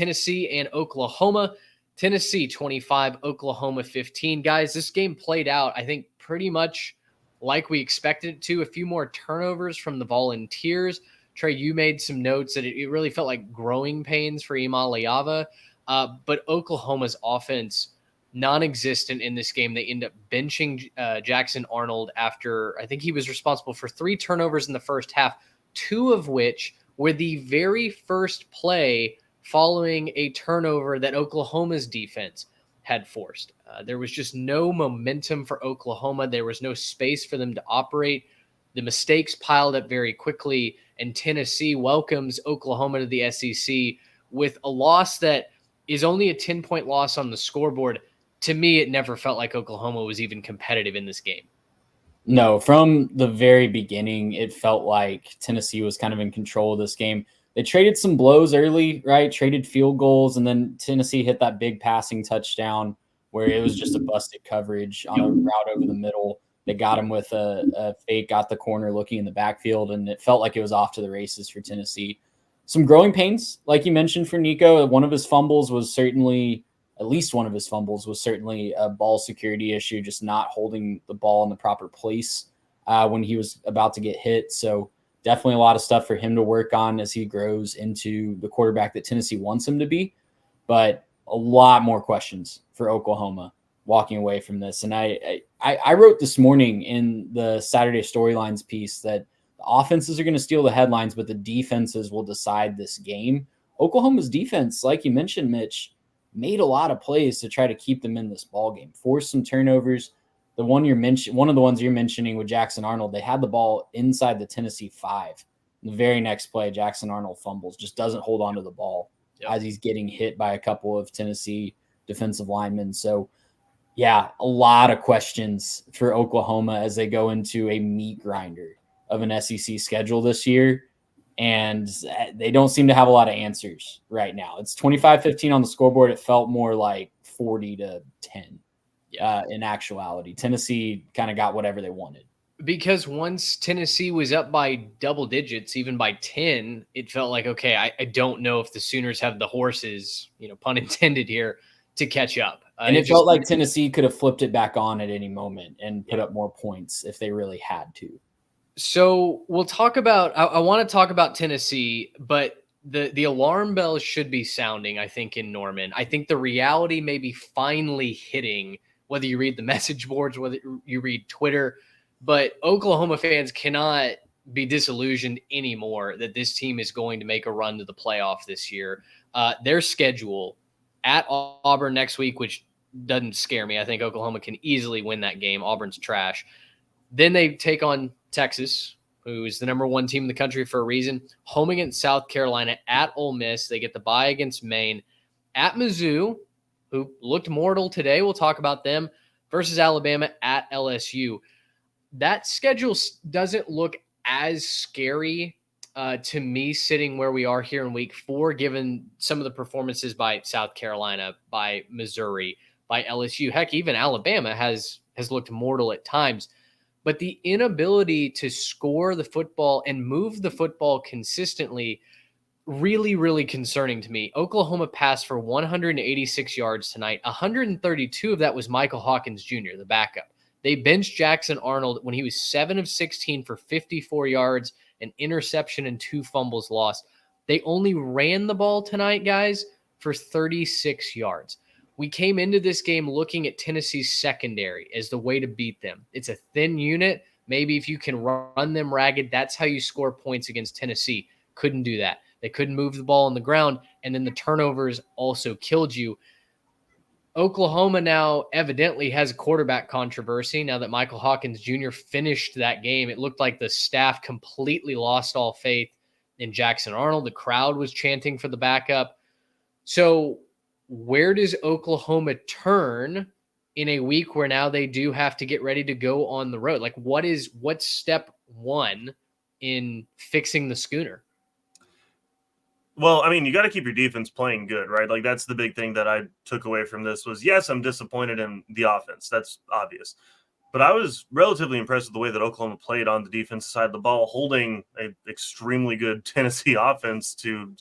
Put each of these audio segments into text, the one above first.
Tennessee and Oklahoma. Tennessee 25, Oklahoma 15. Guys, this game played out, I think, pretty much like we expected it to. A few more turnovers from the Volunteers. Trey, you made some notes that it really felt like growing pains for Imal Leava. But Oklahoma's offense, non-existent in this game. They end up benching Jackson Arnold after, I think he was responsible for 3 turnovers in the first half, 2 of which were the very first play following a turnover that Oklahoma's defense had forced. There was just no momentum for Oklahoma. There was no space for them to operate. The mistakes piled up very quickly, and Tennessee welcomes Oklahoma to the SEC with a loss that is only a 10-point loss on the scoreboard. To me, it never felt like Oklahoma was even competitive in this game. No, from the very beginning, it felt like Tennessee was kind of in control of this game. They traded some blows early, right? Traded field goals, and then Tennessee hit that big passing touchdown where it was just a busted coverage on a route over the middle. They got him with a fake, got the corner looking in the backfield, and it felt like it was off to the races for Tennessee. Some growing pains, like you mentioned, for Nico. One of his fumbles was certainly, at least one of his fumbles was certainly a ball security issue, just not holding the ball in the proper place when he was about to get hit. So definitely a lot of stuff for him to work on as he grows into the quarterback that Tennessee wants him to be. But a lot more questions for Oklahoma walking away from this. And I wrote this morning in the Saturday Storylines piece that the offenses are going to steal the headlines, but the defenses will decide this game. Oklahoma's defense, like you mentioned, Mitch, made a lot of plays to try to keep them in this ball game. Forced some turnovers. One of the ones you're mentioning with Jackson Arnold, they had the ball inside the Tennessee 5. The very next play, Jackson Arnold fumbles, just doesn't hold on to the ball as he's getting hit by a couple of Tennessee defensive linemen. So, yeah, a lot of questions for Oklahoma as they go into a meat grinder of an SEC schedule this year. And they don't seem to have a lot of answers right now. It's 25-15 on the scoreboard. It felt more like 40-10 in actuality. Tennessee kind of got whatever they wanted. Because once Tennessee was up by double digits, even by 10, it felt like, okay, I don't know if the Sooners have the horses, pun intended here, to catch up. And it felt like Tennessee could have flipped it back on at any moment and put up more points if they really had to. So we'll talk about, I want to talk about Tennessee, but the alarm bells should be sounding, I think, in Norman. I think the reality may be finally hitting, whether you read the message boards, whether you read Twitter, but Oklahoma fans cannot be disillusioned anymore that this team is going to make a run to the playoff this year. Their schedule at Auburn next week, which doesn't scare me. I think Oklahoma can easily win that game. Auburn's trash. Then they take on Texas, who is the number 1 team in the country for a reason. Home against South Carolina, at Ole Miss. They get the bye against Maine. At Mizzou, who looked mortal today. We'll talk about them. Versus Alabama at LSU. That schedule doesn't look as scary to me sitting where we are here in week 4, given some of the performances by South Carolina, by Missouri, by LSU. Heck, even Alabama has looked mortal at times. But the inability to score the football and move the football consistently, really, really concerning to me. Oklahoma passed for 186 yards tonight. 132 of that was Michael Hawkins Jr., the backup. They benched Jackson Arnold when he was 7 of 16 for 54 yards, an interception, and 2 fumbles lost. They only ran the ball tonight, guys, for 36 yards. We came into this game looking at Tennessee's secondary as the way to beat them. It's a thin unit. Maybe if you can run them ragged, that's how you score points against Tennessee. Couldn't do that. They couldn't move the ball on the ground, and then the turnovers also killed you. Oklahoma now evidently has a quarterback controversy now that Michael Hawkins Jr. finished that game. It looked like the staff completely lost all faith in Jackson Arnold. The crowd was chanting for the backup. So where does Oklahoma turn in a week where now they do have to get ready to go on the road? Like, what's step 1 in fixing the schooner? Well, I mean, you got to keep your defense playing good, right? Like, that's the big thing that I took away from this was, yes, I'm disappointed in the offense. That's obvious. But I was relatively impressed with the way that Oklahoma played on the defensive side of the ball, holding an extremely good Tennessee offense to,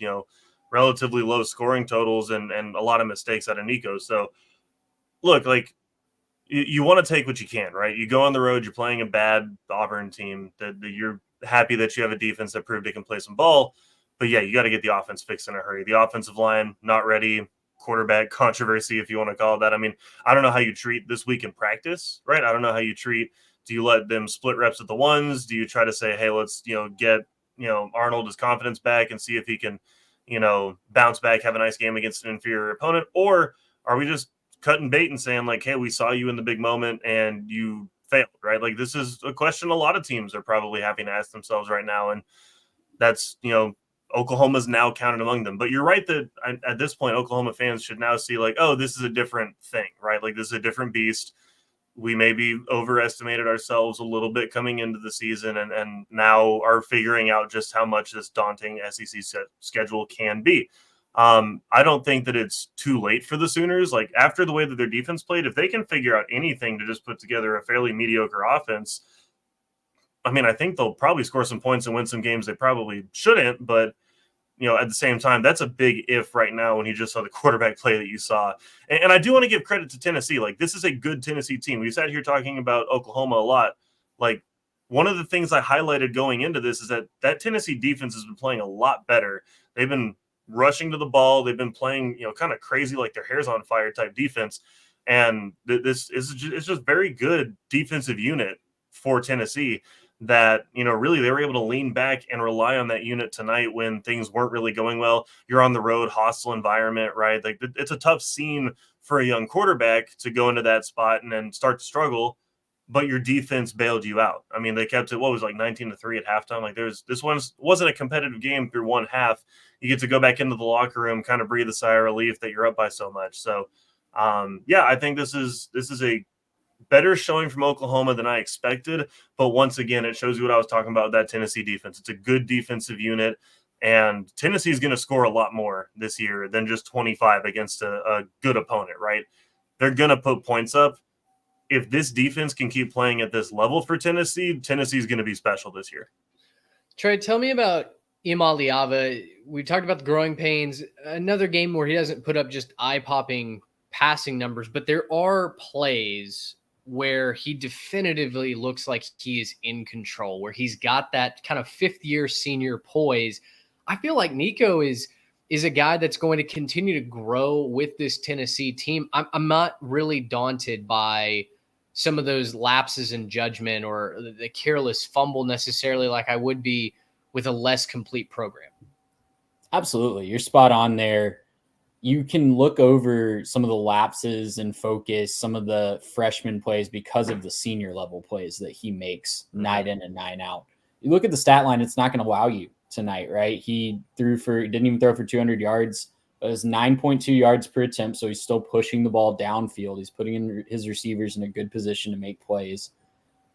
relatively low scoring totals and a lot of mistakes out of Nico. So look, like you want to take what you can, right? You go on the road, you're playing a bad Auburn team that you're happy that you have a defense that proved it can play some ball. But yeah, you got to get the offense fixed in a hurry. The offensive line, not ready. Quarterback controversy, if you want to call it that. I mean, I don't know how you treat this week in practice, right? I don't know how you treat. Do you let them split reps at the ones? Do you try to say, hey, let's, get, Arnold his confidence back and see if he can, bounce back, have a nice game against an inferior opponent? Or are we just cutting bait and saying like, hey, we saw you in the big moment and you failed, right? Like this is a question a lot of teams are probably having to ask themselves right now. And that's, Oklahoma's now counted among them. But you're right that at this point, Oklahoma fans should now see like, oh, this is a different thing, right? Like this is a different beast. We maybe overestimated ourselves a little bit coming into the season and now are figuring out just how much this daunting SEC schedule can be. I don't think that it's too late for the Sooners. Like after the way that their defense played, if they can figure out anything to just put together a fairly mediocre offense, I mean, I think they'll probably score some points and win some games they probably shouldn't, but at the same time, that's a big if right now when you just saw the quarterback play that you saw. And I do want to give credit to Tennessee. Like, this is a good Tennessee team. We sat here talking about Oklahoma a lot. Like, one of the things I highlighted going into this is that Tennessee defense has been playing a lot better. They've been rushing to the ball. They've been playing, kind of crazy, like their hair's on fire type defense. And this is just very good defensive unit for Tennessee that, really they were able to lean back and rely on that unit tonight when things weren't really going well. You're on the road, hostile environment, right? Like it's a tough scene for a young quarterback to go into that spot and then start to struggle, but your defense bailed you out. I mean, they kept it, 19-3 at halftime. Like this one wasn't a competitive game through one half. You get to go back into the locker room, kind of breathe a sigh of relief that you're up by so much. So I think this is a better showing from Oklahoma than I expected. But once again, it shows you what I was talking about, that Tennessee defense. It's a good defensive unit, and Tennessee is going to score a lot more this year than just 25 against a good opponent, right? They're going to put points up. If this defense can keep playing at this level for Tennessee, Tennessee's going to be special this year. Trey, tell me about Imaliava. We talked about the growing pains. Another game where he doesn't put up just eye-popping passing numbers, but there are plays where he definitively looks like he is in control, where he's got that kind of fifth-year senior poise. I feel like Nico is a guy that's going to continue to grow with this Tennessee team. I'm not really daunted by some of those lapses in judgment or the careless fumble necessarily like I would be with a less complete program. Absolutely. You're spot on there. You can look over some of the lapses and focus, some of the freshman plays because of the senior level plays that he makes night in and night out. You look at the stat line, it's not going to wow you tonight, right? He didn't even throw for 200 yards. It was 9.2 yards per attempt, so he's still pushing the ball downfield. He's putting in his receivers in a good position to make plays.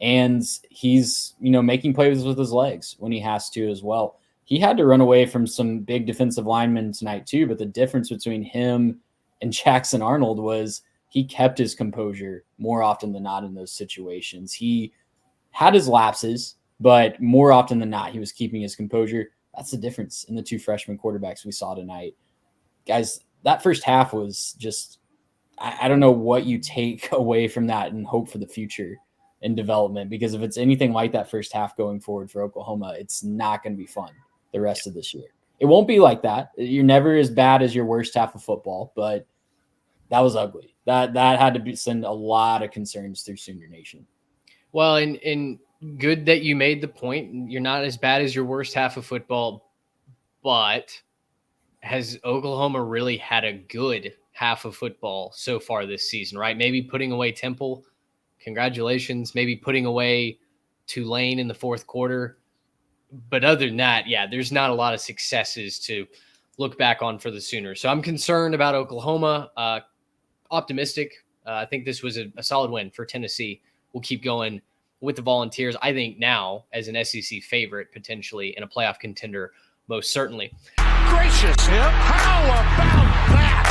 And he's, making plays with his legs when he has to as well. He had to run away from some big defensive linemen tonight too, but the difference between him and Jackson Arnold was he kept his composure more often than not in those situations. He had his lapses, but more often than not, he was keeping his composure. That's the difference in the two freshman quarterbacks we saw tonight. Guys, that first half was just, I don't know what you take away from that and hope for the future in development, because if it's anything like that first half going forward for Oklahoma, it's not going to be fun the rest of this year. It won't be like that. You're never as bad as your worst half of football, but that was ugly. That had to send a lot of concerns through Sooner Nation. Well, and good that you made the point. You're not as bad as your worst half of football, but has Oklahoma really had a good half of football so far this season, right? Maybe putting away Temple. Congratulations. Maybe putting away Tulane in the fourth quarter. But other than that, there's not a lot of successes to look back on for the Sooners. So I'm concerned about Oklahoma, optimistic. I think this was a solid win for Tennessee. We'll keep going with the Volunteers. I think now as an SEC favorite, potentially, and a playoff contender, most certainly. Gracious him. How about that?